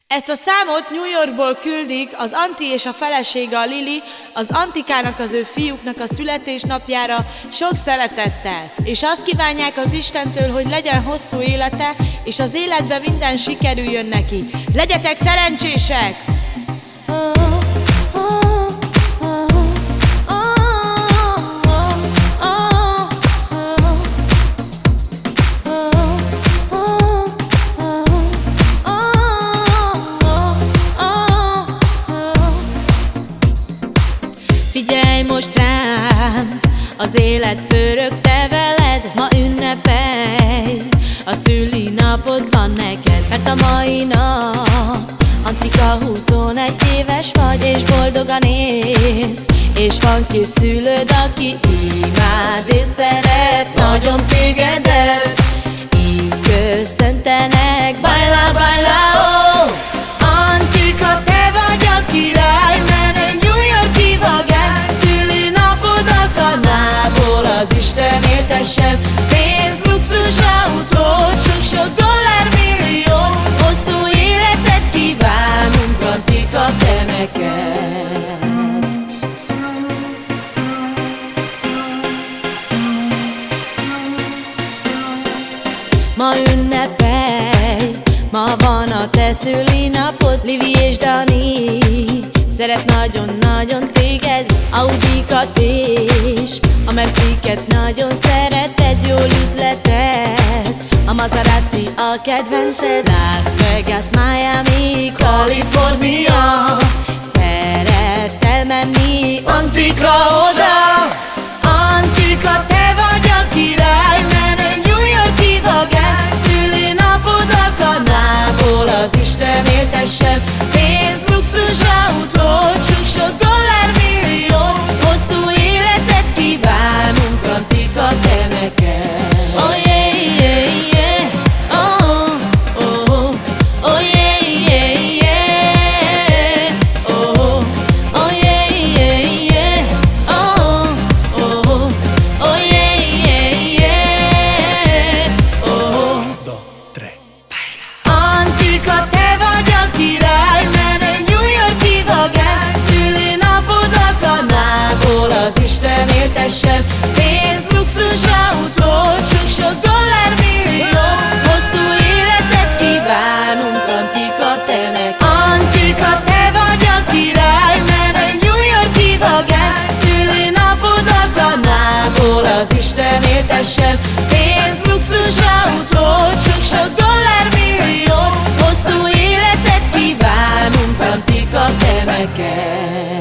Ezt a számot New Yorkból küldik az Anti és a felesége a Lili az Antikának, az ő fiúknak a születésnapjára sok szeretettel. És azt kívánják az Istentől, hogy legyen hosszú élete, és az életben minden sikerüljön neki. Legyetek szerencsések! Figyelj most rám, az élet pörög, te veled, ma ünnepelj. A szülinapod van neked, mert a mai nap Antika 21 éves vagy, és boldogan élsz. És van két szülőd, aki imád és szeret nagyon tégedet. Így köszöntenek, baila, baila, oh! Antika, te vagy a király, mert egy New York-i vagány. Szülinapod a Kanából az Isten éltessen. Pénz, luxus, autó, sok dollármillió. Hosszú életet kívánunk, Antika, te neked. Ma ünnepelj, ma van a te szülinapod, Livi és Dani szeret nagyon-nagyon téged, Audikat és a Merciket nagyon szereted, jól üzletez, a Maserati a kedvenced. Las Vegas, Miami, Kalifornia, szeret elmenni Antika oda. Antika, te vagy a király, mert egy New York-i vagány. Szülinapod a Kanából az Isten éltessen. Pénz, luxus, autó, sok dollármillió. Hosszú életet kívánunk, Antika, te neked. Oh yeah, yeah, yeah. Oh, oh, oh. Oh yeah, yeah, yeah. Oh, oh yeah, yeah, yeah. Oh, oh, oh. Oh yeah, yeah, yeah. Oh. 1, 2, 3. Antika, te vagy a király, mert egy New York-i vagány. Szülinapod a Kanából az Isten éltessen. Pénz, luxus, autó, sok dollármillió. Hosszú életet kívánunk, Antika, te neked. Antika, te vagy a király, mert egy New York-i vagány. Szülinapod a Kanából az Isten éltessen. Pénz, luxus, autó, sok dollármillió. Hosszú életet kívánunk, Antika, te neked.